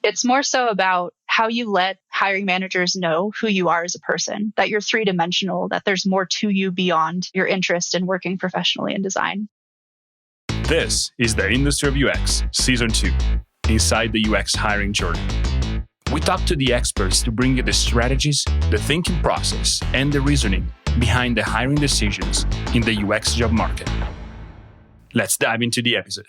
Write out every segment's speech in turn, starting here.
It's more so about how you let hiring managers know who you are as a person, that you're three-dimensional, that there's more to you beyond your interest in working professionally in design. This is the Industry of UX, Season 2, Inside the UX Hiring Journey. We talk to the experts to bring you the strategies, the thinking process, and the reasoning behind the hiring decisions in the UX job market. Let's dive into the episode.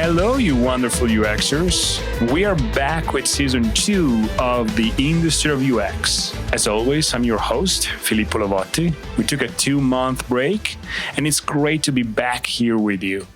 Hello, you wonderful UXers. We are back with Season 2 of the Industry of UX. As always, I'm your host, Filippo Lavotti. We took a 2-month break, and it's great to be back here with you.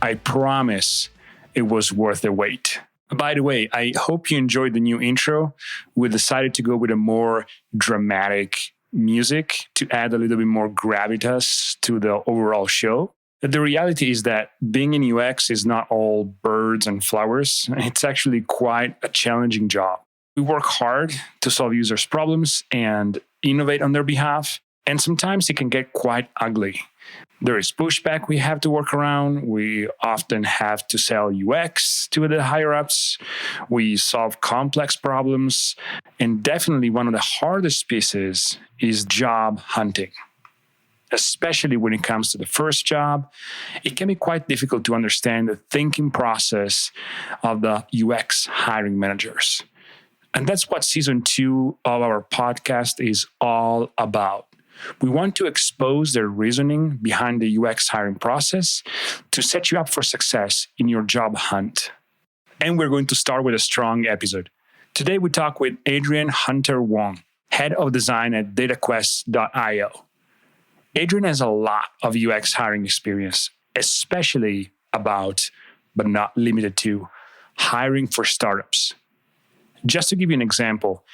I promise it was worth the wait. By the way, I hope you enjoyed the new intro. We decided to go with a more dramatic music to add a little bit more gravitas to the overall show. The reality is that being in UX is not all birds and flowers. It's actually quite a challenging job. We work hard to solve users' problems and innovate on their behalf, and sometimes it can get quite ugly. There is pushback we have to work around. We often have to sell UX to the higher-ups. We solve complex problems, and definitely one of the hardest pieces is job hunting. Especially when it comes to the first job, it can be quite difficult to understand the thinking process of the UX hiring managers. And that's what Season 2 of our podcast is all about. We want to expose the reasoning behind the UX hiring process to set you up for success in your job hunt. And we're going to start with a strong episode. Today we talk with Adrienne Hunter Wong, Head of Design at Dataquest.io. Adrienne has a lot of UX hiring experience, especially about, but not limited to, hiring for startups. Just to give you an example,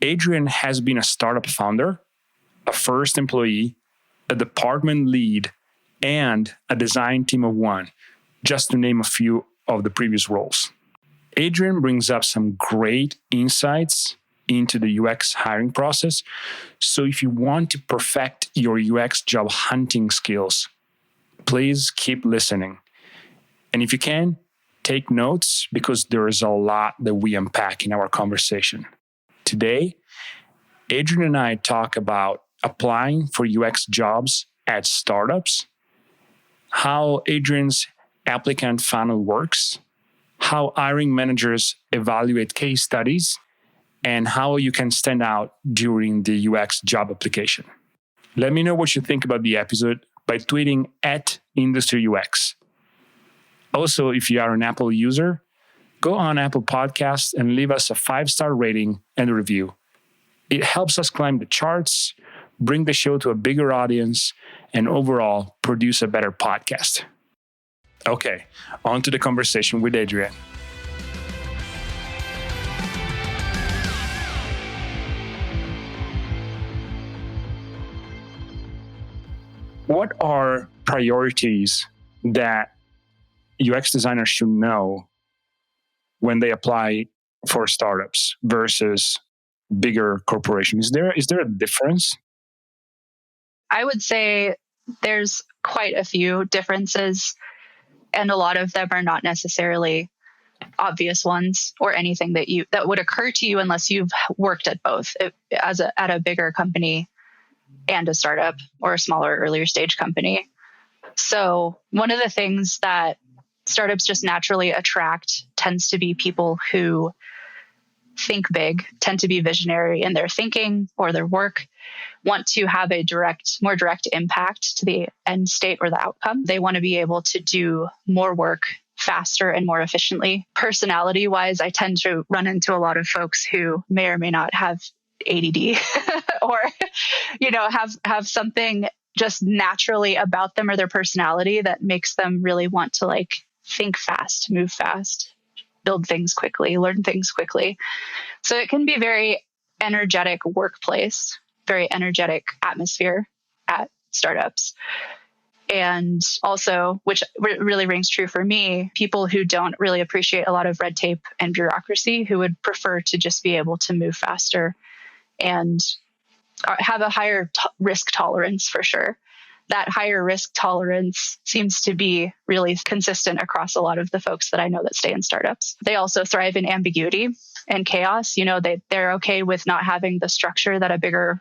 Adrienne has been a startup founder, a first employee, a department lead, and a design team of one, just to name a few of the previous roles. Adrienne brings up some great insights into the UX hiring process. So if you want to perfect your UX job hunting skills, please keep listening. And if you can, take notes because there is a lot that we unpack in our conversation. Today, Adrienne and I talk about applying for UX jobs at startups, how Adrienne's applicant funnel works, how hiring managers evaluate case studies, and how you can stand out during the UX job application. Let me know what you think about the episode by tweeting at IndustryUX. Also, if you are an Apple user, go on Apple Podcasts and leave us a 5-star rating and a review. It helps us climb the charts, bring the show to a bigger audience, and overall produce a better podcast. Okay, on to the conversation with Adrienne. What are priorities that UX designers should know when they apply for startups versus bigger corporations? Is there a difference? I would say there's quite a few differences, and a lot of them are not necessarily obvious ones or anything that would occur to you unless you've worked at both at a bigger company and a startup or a smaller, earlier stage company. So one of the things that startups just naturally attract tends to be people who think big, tend to be visionary in their thinking or their work, want to have a more direct impact to the end state or the outcome. They want to be able to do more work faster and more efficiently. Personality-wise, I tend to run into a lot of folks who may or may not have ADD or, have something just naturally about them or their personality that makes them really want to think fast, move fast, build things quickly, learn things quickly. So it can be very energetic workplace, very energetic atmosphere at startups. And also, which really rings true for me, people who don't really appreciate a lot of red tape and bureaucracy, who would prefer to just be able to move faster and have a higher risk tolerance for sure. That higher risk tolerance seems to be really consistent across a lot of the folks that I know that stay in startups. They also thrive in ambiguity and chaos. They're okay with not having the structure that a bigger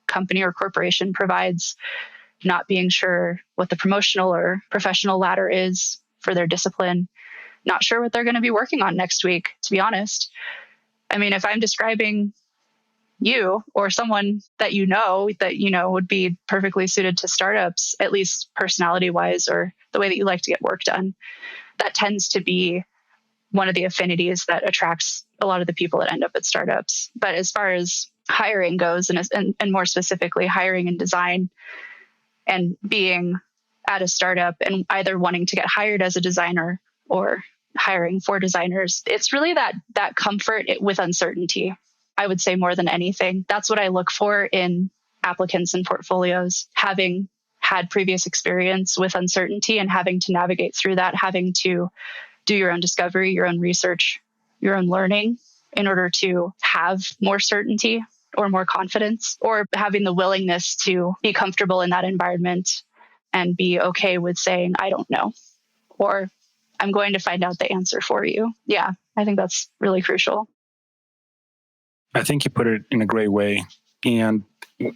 company or corporation provides, not being sure what the promotional or professional ladder is for their discipline, not sure what they're going to be working on next week, to be honest. I mean, if I'm describing you or someone that would be perfectly suited to startups, at least personality wise, or the way that you like to get work done, that tends to be one of the affinities that attracts a lot of the people that end up at startups. But as far as hiring goes, and more specifically hiring and design, and being at a startup and either wanting to get hired as a designer or hiring for designers, it's really that comfort with uncertainty. I would say more than anything, that's what I look for in applicants and portfolios. Having had previous experience with uncertainty and having to navigate through that, having to do your own discovery, your own research, your own learning in order to have more certainty or more confidence, or having the willingness to be comfortable in that environment and be okay with saying, I don't know, or I'm going to find out the answer for you. Yeah, I think that's really crucial. I think you put it in a great way. And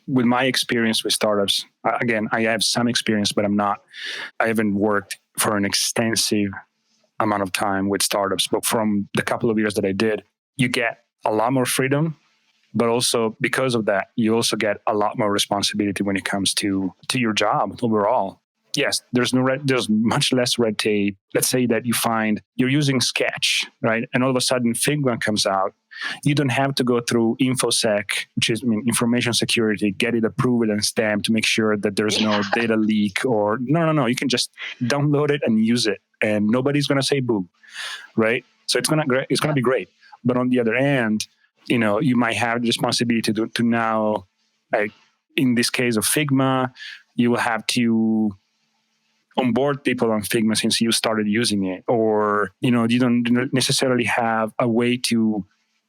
with my experience with startups, again, I have some experience, but I haven't worked for an extensive amount of time with startups. But from the couple of years that I did, you get a lot more freedom, but also because of that, you also get a lot more responsibility when it comes to your job overall. Yes, there's much less red tape. Let's say that you find you're using Sketch, right? And all of a sudden Figma comes out. You don't have to go through InfoSec, which is information security, get it approved and stamped to make sure that there's no data leak or no. You can just download it and use it, and nobody's going to say boo, right? So it's going to be great. But on the other end, you might have the responsibility to now, like in this case of Figma, you will have to onboard people on Figma since you started using it, or you don't necessarily have a way to.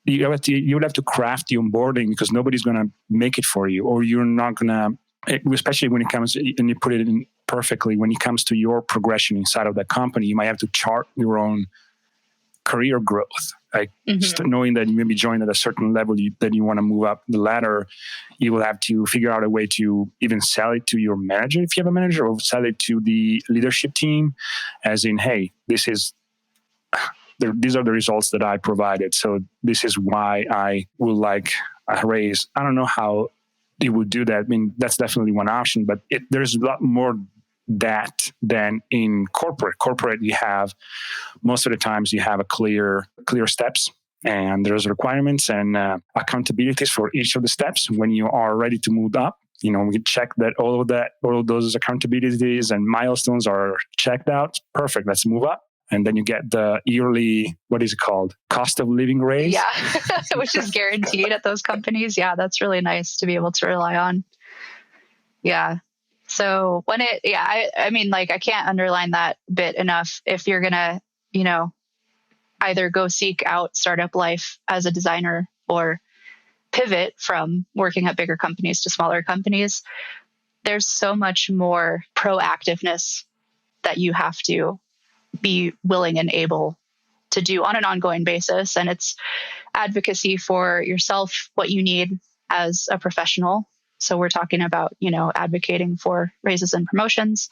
You will have to craft the onboarding because nobody's going to make it for you, or you're not going to. Especially when it comes, and you put it in perfectly, when it comes to your progression inside of that company, you might have to chart your own career growth. Like knowing that you maybe join at a certain level that you want to move up the ladder, you will have to figure out a way to even sell it to your manager if you have a manager, or sell it to the leadership team, as in, hey, these are the results that I provided. So this is why I would like a raise. I don't know how you would do that. I mean, that's definitely one option, but there's a lot more that than in corporate. Corporate, you have most of the times you have a clear steps, and there's requirements and accountabilities for each of the steps. When you are ready to move up, we check that all of those accountabilities and milestones are checked out. Perfect. Let's move up. And then you get the yearly, what is it called? Cost of living raise. Yeah, which is guaranteed at those companies. Yeah, that's really nice to be able to rely on. Yeah. So I mean, like, I can't underline that bit enough. If you're going to, either go seek out startup life as a designer or pivot from working at bigger companies to smaller companies, there's so much more proactiveness that you have to be willing and able to do on an ongoing basis. And it's advocacy for yourself, what you need as a professional. So we're talking about, advocating for raises and promotions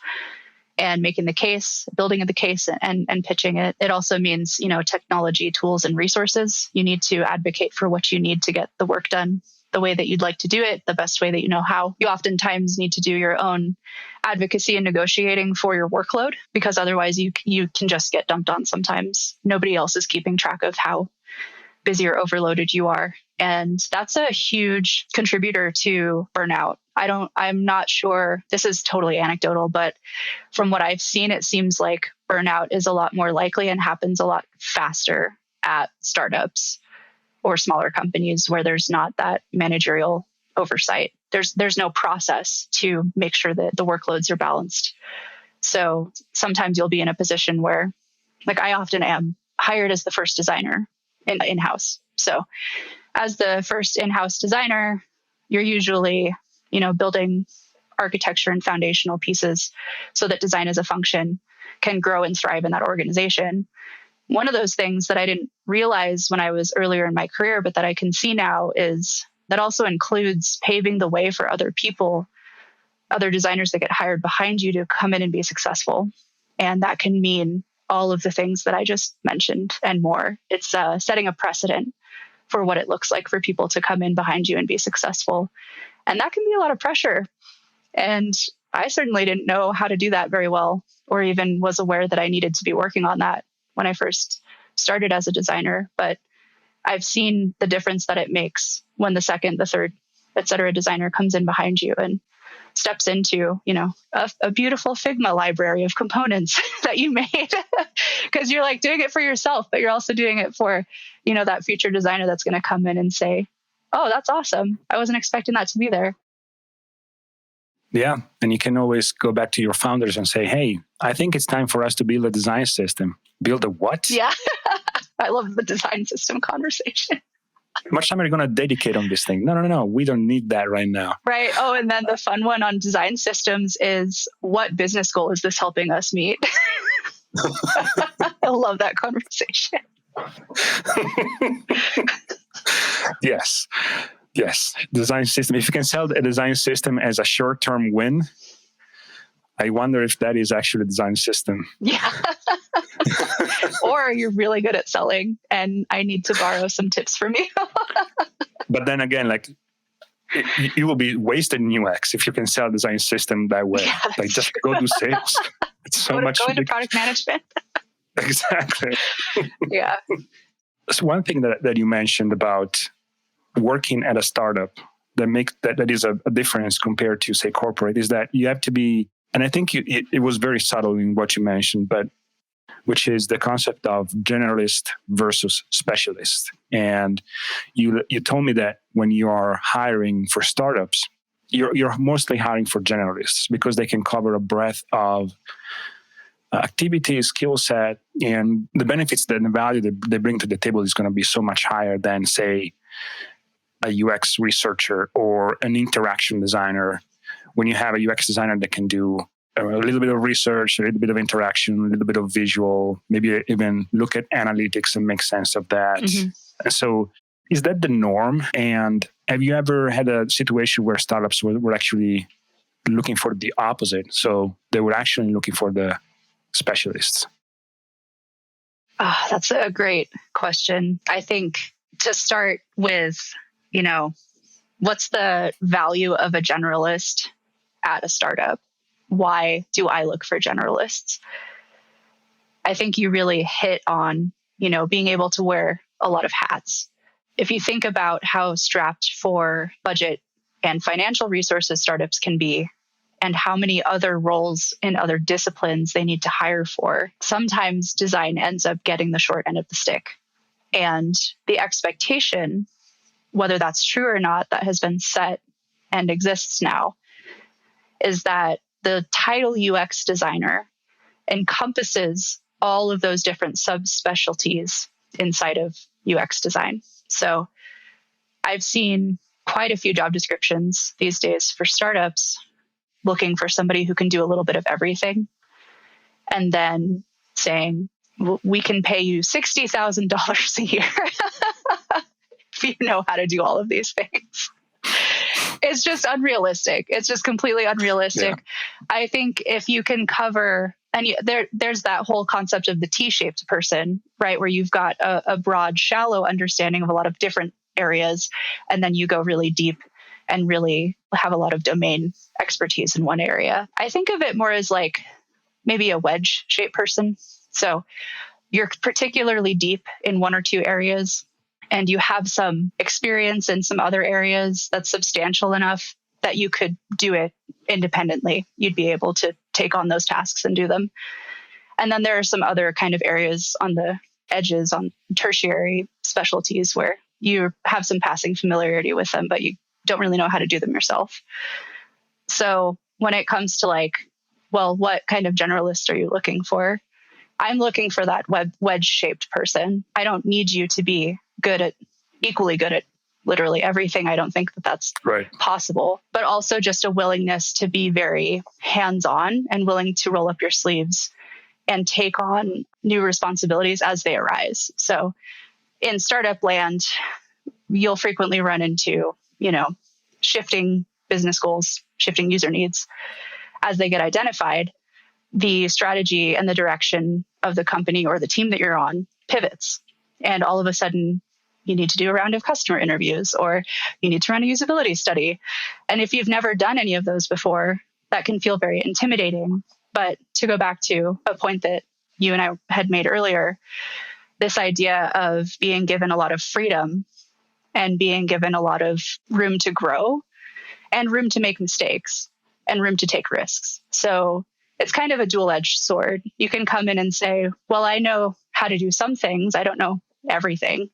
and making the case, building the case and pitching it. It also means, technology, tools, and resources. You need to advocate for what you need to get the work done the way that you'd like to do it, the best way that you know how. You oftentimes need to do your own advocacy and negotiating for your workload, because otherwise you can just get dumped on sometimes. Nobody else is keeping track of how busy or overloaded you are. And that's a huge contributor to burnout. I'm not sure, this is totally anecdotal, but from what I've seen, it seems like burnout is a lot more likely and happens a lot faster at startups or smaller companies where there's not that managerial oversight. there's no process to make sure that the workloads are balanced. So sometimes you'll be in a position where, like, I often am hired as the first designer in-house. So as the first in-house designer, you're usually, building architecture and foundational pieces so that design as a function can grow and thrive in that organization. One of those things that I didn't realize when I was earlier in my career, but that I can see now, is that also includes paving the way for other people, other designers that get hired behind you, to come in and be successful. And that can mean all of the things that I just mentioned and more. It's setting a precedent for what it looks like for people to come in behind you and be successful. And that can be a lot of pressure. And I certainly didn't know how to do that very well, or even was aware that I needed to be working on that when I first started as a designer. But I've seen the difference that it makes when the second, the third, et cetera, designer comes in behind you and steps into, a beautiful Figma library of components that you made, because you're like doing it for yourself, but you're also doing it for, that future designer that's going to come in and say, oh, that's awesome. I wasn't expecting that to be there. Yeah. And you can always go back to your founders and say, hey, I think it's time for us to build a design system. Build a what? Yeah. I love the design system conversation. How much time are you going to dedicate on this thing? No. We don't need that right now. Right. Oh, and then the fun one on design systems is, what business goal is this helping us meet? I love that conversation. Yes. Design system. If you can sell a design system as a short-term win, I wonder if that is actually a design system. Yeah. Or you're really good at selling and I need to borrow some tips from you. But then again, you will be wasted in UX if you can sell a design system that way. Yeah, just go do sales. It's so much. Go into product management. Exactly. Yeah. So one thing that you mentioned about working at a startup that is a difference compared to, say, corporate, is that you have to be, and I think it was very subtle in what you mentioned, but which is the concept of generalist versus specialist. And you told me that when you are hiring for startups, you're mostly hiring for generalists because they can cover a breadth of activities, skill set, and the benefits and the value that they bring to the table is going to be so much higher than, say, a UX researcher or an interaction designer. When you have a UX designer that can do a little bit of research, a little bit of interaction, a little bit of visual, maybe even look at analytics and make sense of that. Mm-hmm. So is that the norm? And have you ever had a situation where startups were actually looking for the opposite? So they were actually looking for the specialists? That's a great question. I think to start with, what's the value of a generalist at a startup? Why do I look for generalists? I think you really hit on, being able to wear a lot of hats. If you think about how strapped for budget and financial resources startups can be, and how many other roles in other disciplines they need to hire for, sometimes design ends up getting the short end of the stick. And the expectation, whether that's true or not, that has been set and exists now, is that the title UX designer encompasses all of those different subspecialties inside of UX design. So I've seen quite a few job descriptions these days for startups looking for somebody who can do a little bit of everything, and then saying, we can pay you $60,000 a year if you know how to do all of these things. It's just unrealistic. It's just completely unrealistic. Yeah. I think if you can cover, and there's that whole concept of the T-shaped person, right? Where you've got a broad, shallow understanding of a lot of different areas, and then you go really deep and really have a lot of domain expertise in one area. I think of it more as like maybe a wedge-shaped person. So you're particularly deep in one or two areas, and you have some experience in some other areas that's substantial enough that you could do it independently. You'd be able to take on those tasks and do them. And then there are some other kind of areas on the edges, on tertiary specialties, where you have some passing familiarity with them, but you don't really know how to do them yourself. So when it comes to like, well, what kind of generalist are you looking for? I'm looking for that wedge-shaped person. I don't need you to be equally good at literally everything. I don't think that that's possible, but also just a willingness to be very hands-on and willing to roll up your sleeves and take on new responsibilities as they arise. So in startup land, you'll frequently run into, shifting business goals, shifting user needs as they get identified. The strategy and the direction of the company or the team that you're on pivots. And all of a sudden, you need to do a round of customer interviews or you need to run a usability study. And if you've never done any of those before, that can feel very intimidating. But to go back to a point that you and I had made earlier, this idea of being given a lot of freedom and being given a lot of room to grow and room to make mistakes and room to take risks. So it's kind of a dual-edged sword. You can come in and say, well, I know how to do some things. I don't know everything.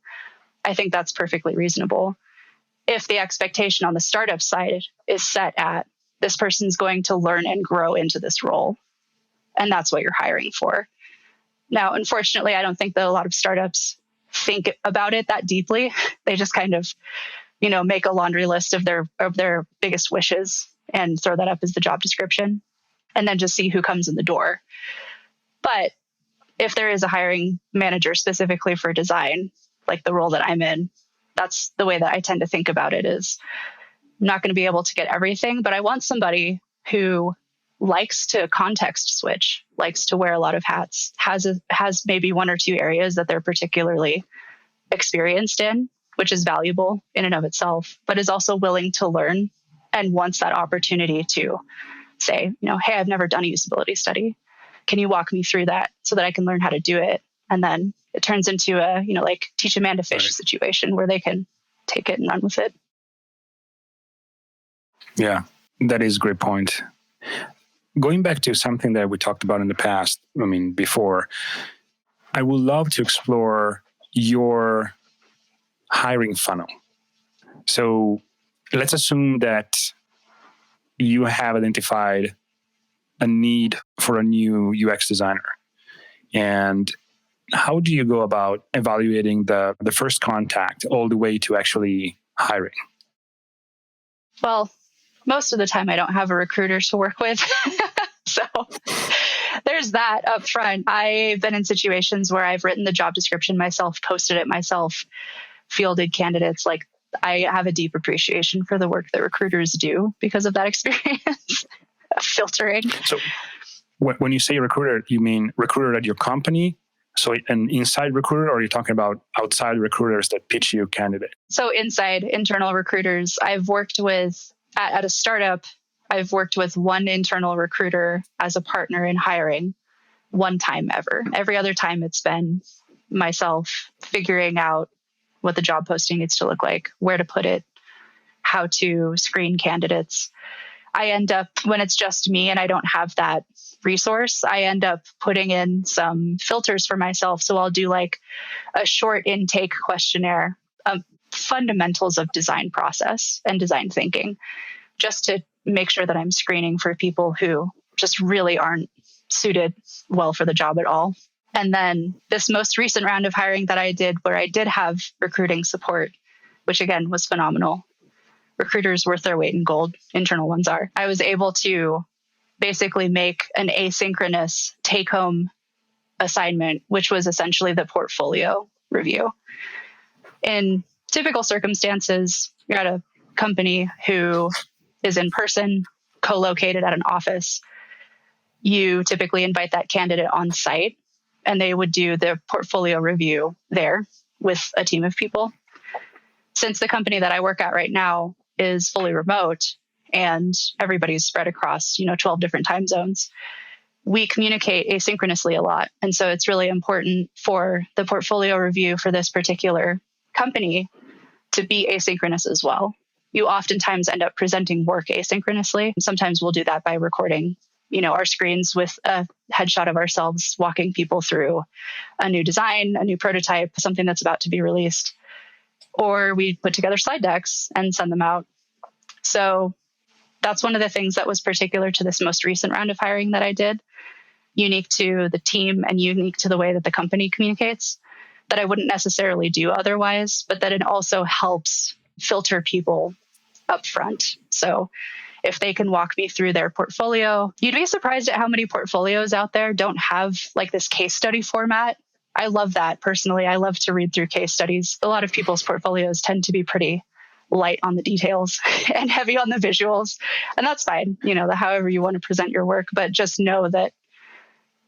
I think that's perfectly reasonable. If the expectation on the startup side is set at this person's going to learn and grow into this role, and that's what you're hiring for. Now, unfortunately, I don't think that a lot of startups think about it that deeply. They just kind of, make a laundry list of their biggest wishes and throw that up as the job description and then just see who comes in the door. But if there is a hiring manager specifically for design, like the role that I'm in, that's the way that I tend to think about it is I'm not going to be able to get everything, but I want somebody who likes to context switch, likes to wear a lot of hats, has maybe one or two areas that they're particularly experienced in, which is valuable in and of itself, but is also willing to learn and wants that opportunity to say, hey, I've never done a usability study. Can you walk me through that so that I can learn how to do it? And then it turns into a, like teach a man to fish situation where they can take it and run with it. Yeah, that is a great point. Going back to something that we talked about in the past, before, I would love to explore your hiring funnel. So let's assume that you have identified a need for a new UX designer. And how do you go about evaluating the first contact all the way to actually hiring? Well, most of the time I don't have a recruiter to work with. So there's that up front. I've been in situations where I've written the job description myself, posted it myself, fielded candidates. Like I have a deep appreciation for the work that recruiters do because of that experience of filtering. So when you say recruiter, you mean recruiter at your company? So an inside recruiter, or are you talking about outside recruiters that pitch you candidate? So inside internal recruiters, I've worked with at a startup, I've worked with one internal recruiter as a partner in hiring one time ever. Every other time it's been myself figuring out what the job posting needs to look like, where to put it, how to screen candidates. I end up, when it's just me and I don't have that resource, I end up putting in some filters for myself. So I'll do like a short intake questionnaire of fundamentals of design process and design thinking, just to make sure that I'm screening for people who just really aren't suited well for the job at all. And then this most recent round of hiring that I did, where I did have recruiting support, which again was phenomenal. Recruiters worth their weight in gold, internal ones are. I was able to basically make an asynchronous take-home assignment, which was essentially the portfolio review. In typical circumstances, you're at a company who is in person, co-located at an office. You typically invite that candidate on site, and they would do the portfolio review there with a team of people. Since the company that I work at right now is fully remote and everybody's spread across, 12 different time zones, we communicate asynchronously a lot. And so it's really important for the portfolio review for this particular company to be asynchronous as well. You oftentimes end up presenting work asynchronously. Sometimes we'll do that by recording, our screens with a headshot of ourselves walking people through a new design, a new prototype, something that's about to be released. Or we put together slide decks and send them out. So that's one of the things that was particular to this most recent round of hiring that I did, unique to the team and unique to the way that the company communicates, that I wouldn't necessarily do otherwise, but that it also helps filter people up front. So if they can walk me through their portfolio, you'd be surprised at how many portfolios out there don't have like this case study format. I love that personally. I love to read through case studies. A lot of people's portfolios tend to be pretty light on the details and heavy on the visuals. And that's fine, however you want to present your work, but just know that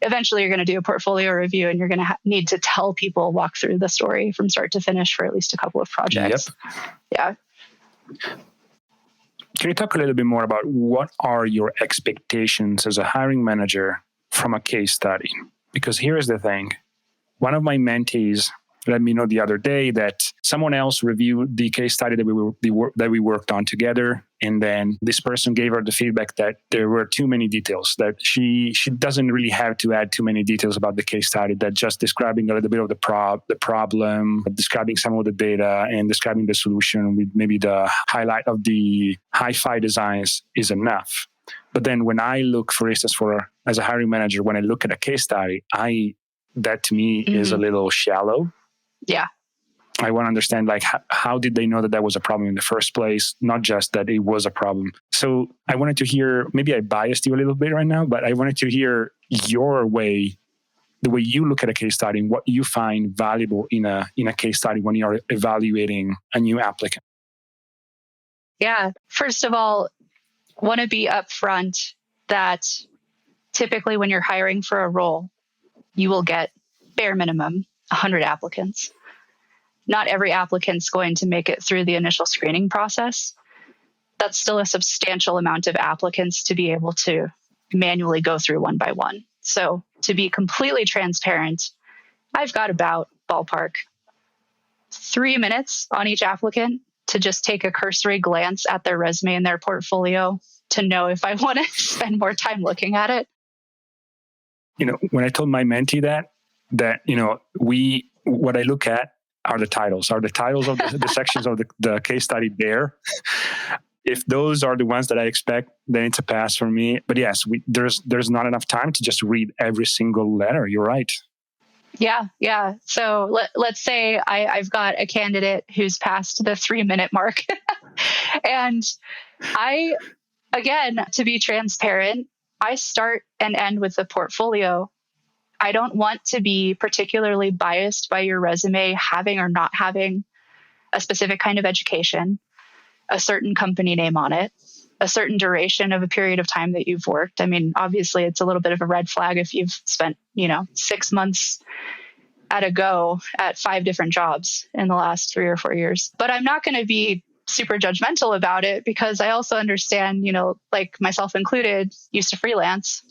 eventually you're going to do a portfolio review and you're going to need to tell people, walk through the story from start to finish for at least a couple of projects. Yep. Yeah. Can you talk a little bit more about what are your expectations as a hiring manager from a case study? Because here's the thing. One of my mentees let me know the other day that someone else reviewed the case study that we worked on together. And then this person gave her the feedback that there were too many details, that she doesn't really have to add too many details about the case study, that just describing a little bit of the problem, describing some of the data and describing the solution with maybe the highlight of the hi-fi designs is enough. But then when I look, for instance, as a hiring manager, when I look at a case study, that to me is a little shallow. Yeah. I want to understand, like, how did they know that was a problem in the first place? Not just that it was a problem. So I wanted to hear, maybe I biased you a little bit right now, but I wanted to hear your way, the way you look at a case study and what you find valuable in a case study when you're evaluating a new applicant. Yeah. First of all, want to be upfront that typically when you're hiring for a role, you will get bare minimum 100 applicants. Not every applicant's going to make it through the initial screening process. That's still a substantial amount of applicants to be able to manually go through one by one. So to be completely transparent, I've got about ballpark 3 minutes on each applicant to just take a cursory glance at their resume and their portfolio to know if I want to spend more time looking at it. When I told my mentee that what I look at are the titles of the sections of the case study there. If those are the ones that I expect, then it's a pass for me. But yes, there's not enough time to just read every single letter. You're right. Yeah. So let's say I've got a candidate who's passed the 3-minute mark. And again, to be transparent, I start and end with the portfolio. I don't want to be particularly biased by your resume having or not having a specific kind of education, a certain company name on it, a certain duration of a period of time that you've worked. I mean, obviously, it's a little bit of a red flag if you've spent, 6 months at a go at 5 different jobs in the last 3 or 4 years. But I'm not going to be super judgmental about it because I also understand, like myself included, used to freelance.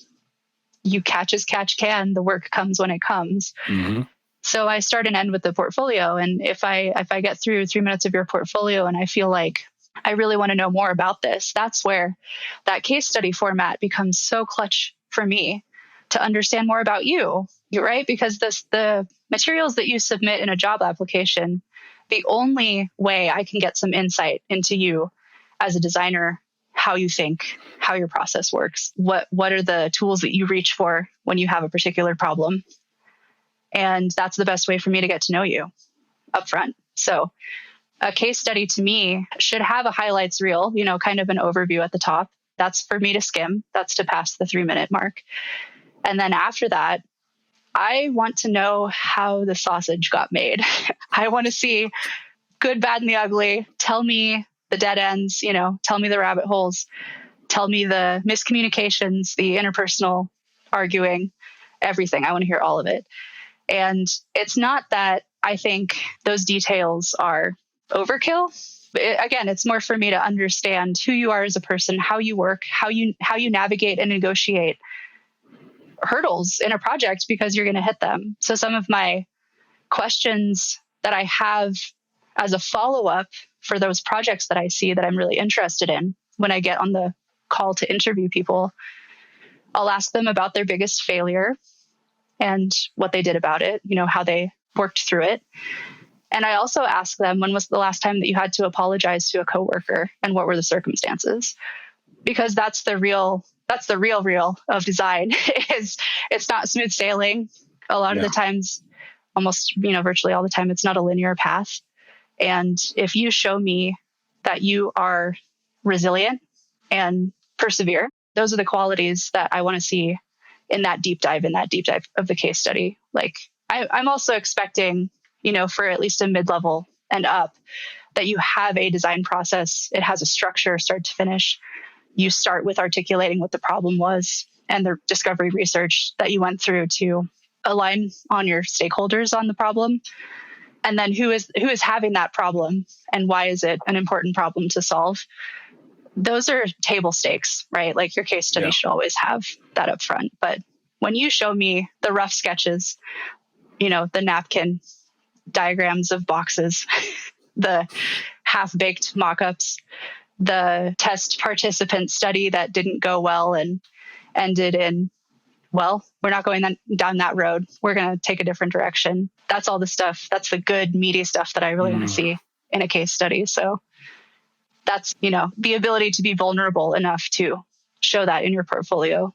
You catch as catch can, the work comes when it comes. Mm-hmm. So I start and end with the portfolio. And if I get through 3 minutes of your portfolio and I feel like I really want to know more about this, that's where that case study format becomes so clutch for me to understand more about you, right? Because the materials that you submit in a job application, the only way I can get some insight into you as a designer, how you think, how your process works, what are the tools that you reach for when you have a particular problem. And that's the best way for me to get to know you up front. So a case study to me should have a highlights reel, kind of an overview at the top. That's for me to skim. That's to pass the 3-minute mark. And then after that, I want to know how the sausage got made. I want to see good, bad, and the ugly. Tell me the dead ends, tell me the rabbit holes, tell me the miscommunications, the interpersonal arguing, everything. I want to hear all of it. And it's not that I think those details are overkill. Again, it's more for me to understand who you are as a person, how you work, how you navigate and negotiate hurdles in a project because you're going to hit them. So some of my questions that I have as a follow-up for those projects that I see that I'm really interested in when I get on the call to interview people, I'll ask them about their biggest failure and what they did about it, how they worked through it. And I also ask them, when was the last time that you had to apologize to a coworker and what were the circumstances? Because that's the real of design. Is it's not smooth sailing. A lot of the times, almost, virtually all the time, it's not a linear path. And if you show me that you are resilient and persevere, those are the qualities that I want to see in that deep dive of the case study. Like I'm also expecting, for at least a mid-level and up, that you have a design process. It has a structure, start to finish. You start with articulating what the problem was and the discovery research that you went through to align on your stakeholders on the problem. And then who is having that problem and why is it an important problem to solve? Those are table stakes, right? Like your case study should always have that up front. But when you show me the rough sketches, the napkin diagrams of boxes, the half-baked mock-ups, the test participant study that didn't go well and ended in, well, we're not going down that road. We're going to take a different direction. That's all the stuff. That's the good, meaty stuff that I really want to see in a case study. So that's, the ability to be vulnerable enough to show that in your portfolio.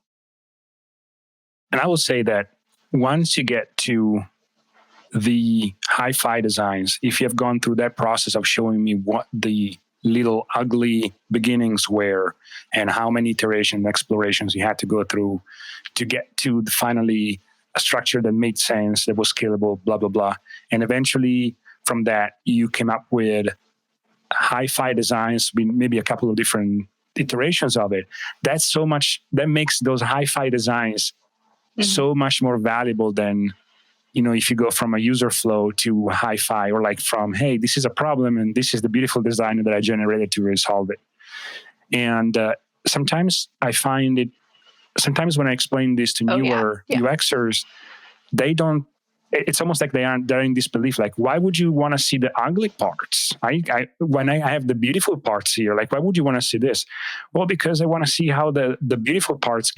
And I will say that once you get to the hi-fi designs, if you have gone through that process of showing me what the little ugly beginnings were and how many iterations and explorations you had to go through to get to finally a structure that made sense, that was scalable, blah, blah, blah. And eventually from that, you came up with hi-fi designs, maybe a couple of different iterations of it. That makes those hi-fi designs so much more valuable than, if you go from a user flow to hi-fi, or like from, hey, this is a problem and this is the beautiful design that I generated to resolve it. And sometimes I find sometimes when I explain this to newer UXers, they don't, it's almost like they're in disbelief. Like, why would you want to see the ugly parts? When I have the beautiful parts here, like, why would you want to see this? Well, because I want to see how the beautiful parts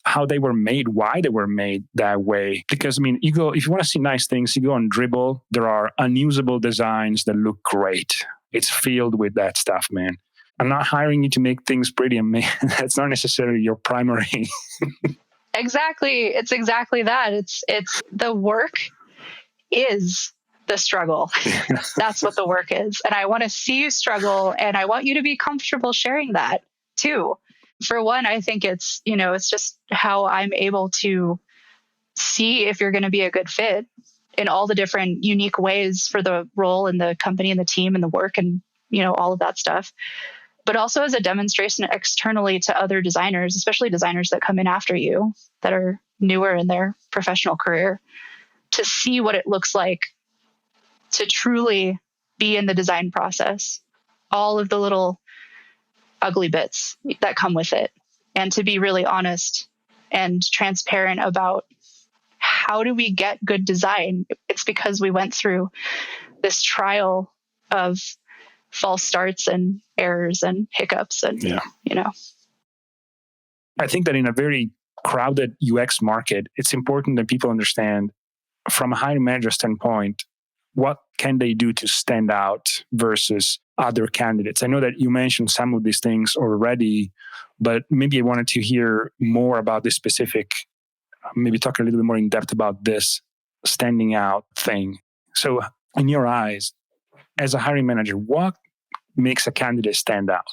how they were made, why they were made that way. Because, if you want to see nice things, you go on Dribbble. There are unusable designs that look great. It's filled with that stuff, man. I'm not hiring you to make things pretty, and that's not necessarily your primary. Exactly. It's exactly that. It's the work is the struggle. That's what the work is. And I want to see you struggle, and I want you to be comfortable sharing that too. For one, I think it's, it's just how I'm able to see if you're going to be a good fit in all the different unique ways for the role and the company and the team and the work and, all of that stuff. But also as a demonstration externally to other designers, especially designers that come in after you that are newer in their professional career, to see what it looks like to truly be in the design process, all of the little ugly bits that come with it, and to be really honest and transparent about how do we get good design. It's because we went through this trial of false starts and errors and hiccups and, I think that in a very crowded UX market, it's important that people understand from a hiring manager standpoint, what can they do to stand out versus other candidates? I know that you mentioned some of these things already, but maybe I wanted to hear more about this specific, maybe talk a little bit more in depth about this standing out thing. So in your eyes, as a hiring manager, what makes a candidate stand out?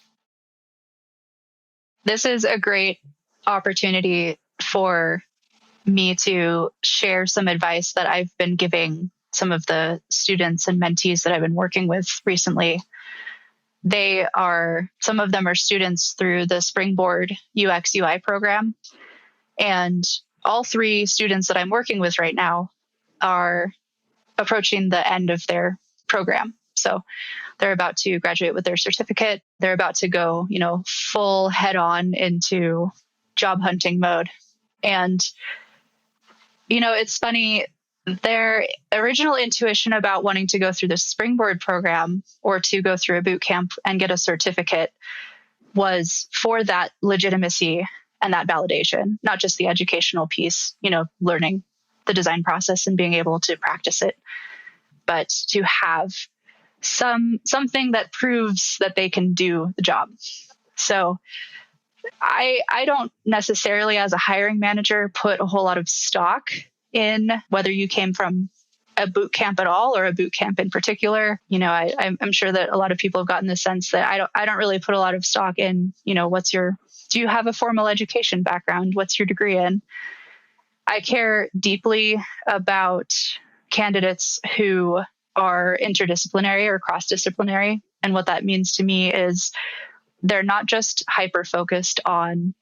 This is a great opportunity for me to share some advice that I've been giving some of the students and mentees that I've been working with recently. Some of them are students through the Springboard UX UI program. And all three students that I'm working with right now are approaching the end of their program. So they're about to graduate with their certificate. They're about to go, full head on into job hunting mode. And, it's funny, their original intuition about wanting to go through the Springboard program or to go through a boot camp and get a certificate was for that legitimacy and that validation, not just the educational piece, learning the design process and being able to practice it. but to have something that proves that they can do the job. So I don't necessarily, as a hiring manager, put a whole lot of stock in whether you came from a boot camp at all or a boot camp in particular. I'm sure that a lot of people have gotten the sense that I don't really put a lot of stock in, do you have a formal education background? What's your degree in? I care deeply about candidates who are interdisciplinary or cross-disciplinary. And what that means to me is they're not just hyper-focused on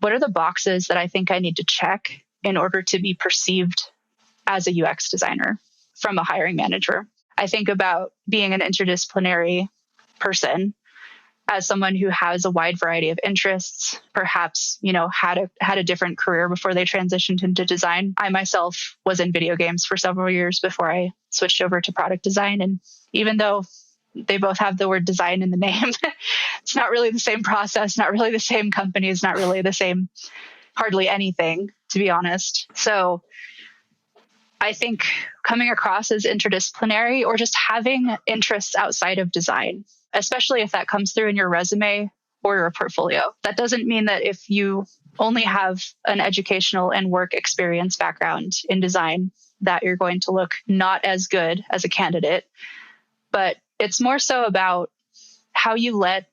what are the boxes that I think I need to check in order to be perceived as a UX designer from a hiring manager. I think about being an interdisciplinary person as someone who has a wide variety of interests, perhaps, had a different career before they transitioned into design. I myself was in video games for several years before I switched over to product design. And even though they both have the word design in the name, it's not really the same process, not really the same companies, not really the same, hardly anything, to be honest. So I think coming across as interdisciplinary or just having interests outside of design, especially if that comes through in your resume or your portfolio. That doesn't mean that if you only have an educational and work experience background in design, that you're going to look not as good as a candidate. But it's more so about how you let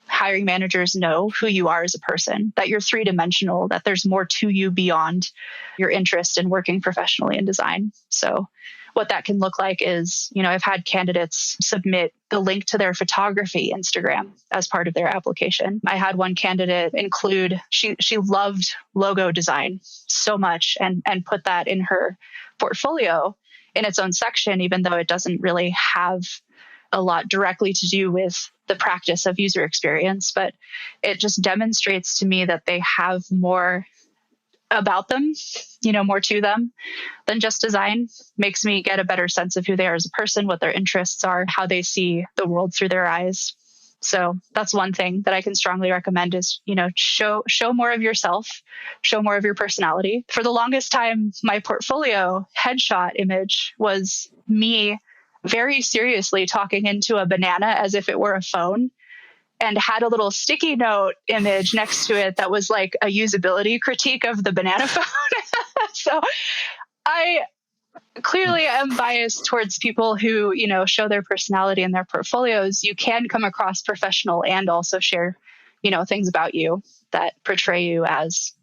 hiring managers know who you are as a person, that you're three-dimensional, that there's more to you beyond your interest in working professionally in design. So what that can look like is, I've had candidates submit the link to their photography Instagram as part of their application. I had one candidate include, she loved logo design so much and put that in her portfolio in its own section, even though it doesn't really have a lot directly to do with the practice of user experience, but it just demonstrates to me that they have more about them, more to them than just design. Makes me get a better sense of who they are as a person, what their interests are, how they see the world through their eyes. So that's one thing that I can strongly recommend is, show more of yourself, show more of your personality. For the longest time, my portfolio headshot image was me very seriously talking into a banana as if it were a phone, and had a little sticky note image next to it that was like a usability critique of the banana phone. So I clearly am biased towards people who, show their personality in their portfolios. You can come across professional and also share, things about you that portray you as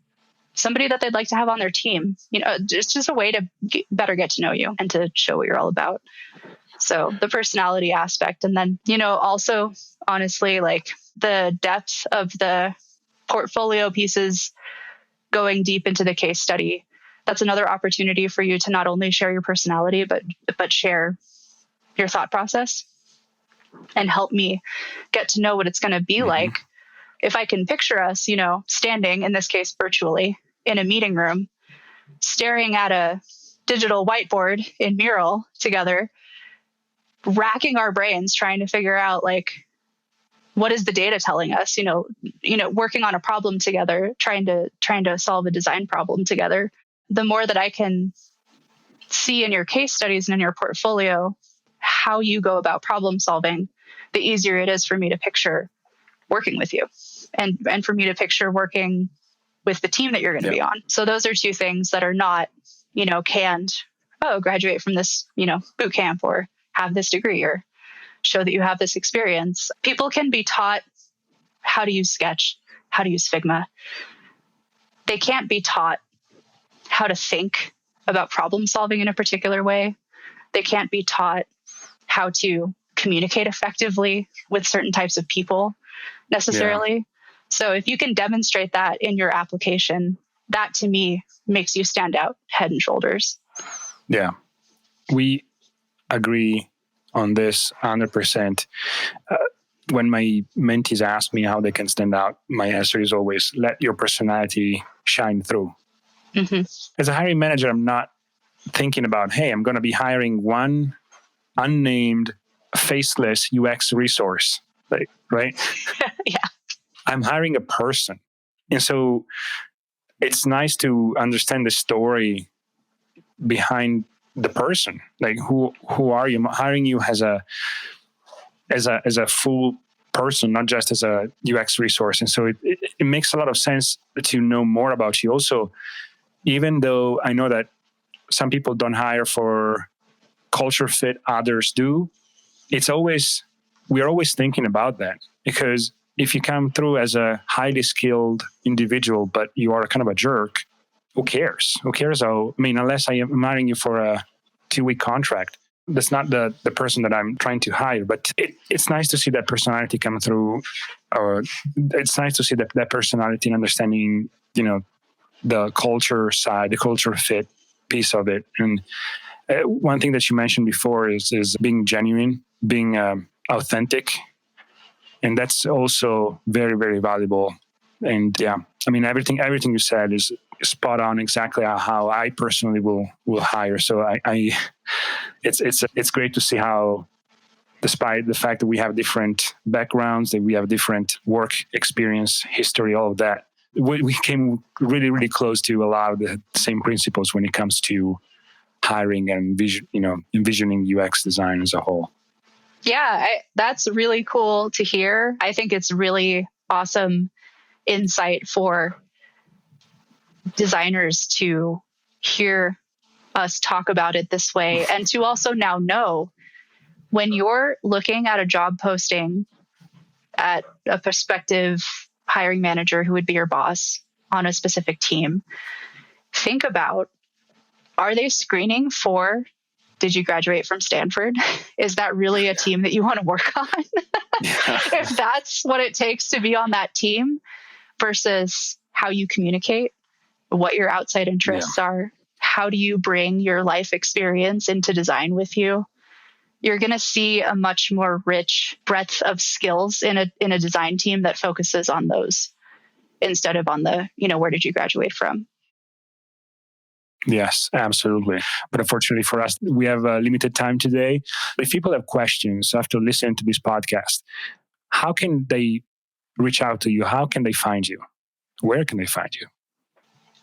somebody that they'd like to have on their team. It's just a way to better get to know you and to show what you're all about. So the personality aspect. And then, also honestly, like the depth of the portfolio pieces going deep into the case study. That's another opportunity for you to not only share your personality, but share your thought process and help me get to know what it's going to be like. If I can picture us, standing, in this case, virtually in a meeting room, staring at a digital whiteboard in Mural together, racking our brains trying to figure out what is the data telling us, working on a problem together, trying to solve a design problem together. The more that I can see in your case studies and in your portfolio how you go about problem solving, the easier it is for me to picture working with you and for me to picture working with the team that you're going to be on. So those are two things that are not, canned, graduate from this, boot camp or have this degree or show that you have this experience. People can be taught how to use Sketch, how to use Figma. They can't be taught how to think about problem solving in a particular way. They can't be taught how to communicate effectively with certain types of people necessarily. Yeah. So if you can demonstrate that in your application, that to me makes you stand out head and shoulders. Yeah. We agree on this 100%. When my mentees ask me how they can stand out, my answer is always let your personality shine through. Mm-hmm. As a hiring manager, I'm not thinking about, hey, I'm going to be hiring one unnamed, faceless UX resource, right? Yeah. I'm hiring a person. And so it's nice to understand the story behind the person. Like who are you? Hiring you as a full person, not just as a UX resource. And so it makes a lot of sense to know more about you. Also, even though I know that some people don't hire for culture fit, others do. We're always thinking about that, because if you come through as a highly skilled individual, but you are kind of a jerk, who cares? Who cares? Unless I am hiring you for a 2-week contract, that's not the person that I'm trying to hire. But it's nice to see that personality come through, or it's nice to see that personality and understanding, the culture side, the culture fit piece of it. And one thing that you mentioned before is being genuine, being authentic. And that's also very, very valuable. And everything you said is spot on, exactly how I personally will hire. So it's great to see how, despite the fact that we have different backgrounds, that we have different work experience, history, all of that, we came really, really close to a lot of the same principles when it comes to hiring and envisioning UX design as a whole. Yeah, that's really cool to hear. I think it's really awesome insight for designers to hear us talk about it this way, and to also now know when you're looking at a job posting at a prospective hiring manager who would be your boss on a specific team, think about, are they screening for, did you graduate from Stanford? Is that really a team that you want to work on? If that's what it takes to be on that team versus how you communicate, what your outside interests are, how do you bring your life experience into design with you? You're going to see a much more rich breadth of skills in a design team that focuses on those instead of on the, where did you graduate from? Yes, absolutely. But unfortunately for us, we have a limited time today. If people have questions after listening to this podcast, how can they reach out to you? How can they find you? Where can they find you?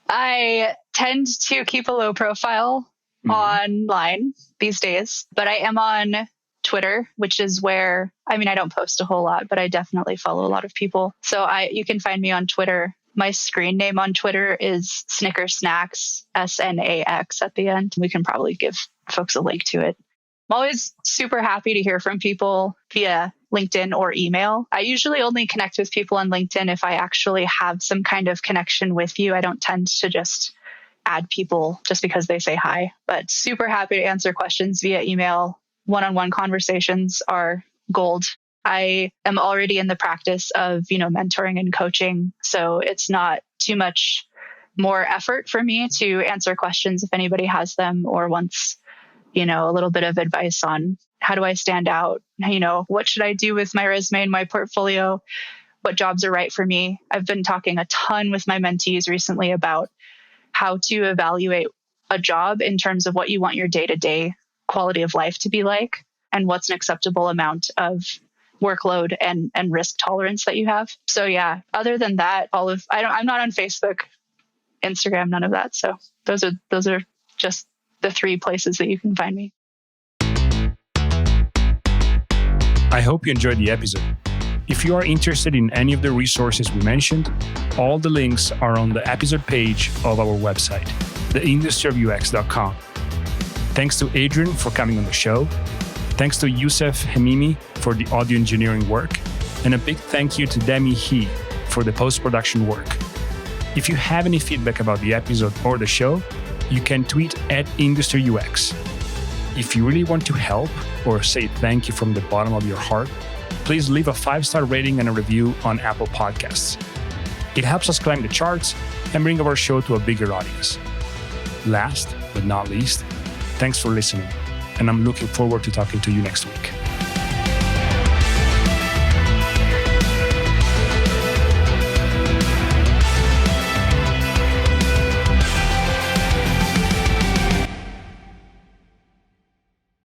I tend to keep a low profile online these days, but I am on Twitter, which is where, I don't post a whole lot, but I definitely follow a lot of people. So you can find me on Twitter. My screen name on Twitter is Snickersnacks, SNAX at the end. We can probably give folks a link to it. I'm always super happy to hear from people via LinkedIn or email. I usually only connect with people on LinkedIn if I actually have some kind of connection with you. I don't tend to just add people just because they say hi, but super happy to answer questions via email. One-on-one conversations are gold. I am already in the practice of, mentoring and coaching. So it's not too much more effort for me to answer questions if anybody has them or wants, a little bit of advice on how do I stand out? What should I do with my resume and my portfolio? What jobs are right for me? I've been talking a ton with my mentees recently about how to evaluate a job in terms of what you want your day-to-day quality of life to be like and what's an acceptable amount of workload and risk tolerance that you have. So yeah, other than that, I'm not on Facebook, Instagram, none of that. So those are just the 3 places that you can find me. I hope you enjoyed the episode. If you are interested in any of the resources we mentioned, all the links are on the episode page of our website, theindustryofux.com. Thanks to Adrienne for coming on the show. Thanks to Youssef Hemimi for the audio engineering work. And a big thank you to Demi He for the post-production work. If you have any feedback about the episode or the show, you can tweet at IndustryUX. If you really want to help or say thank you from the bottom of your heart, please leave a 5-star rating and a review on Apple Podcasts. It helps us climb the charts and bring our show to a bigger audience. Last but not least, thanks for listening, and I'm looking forward to talking to you next week.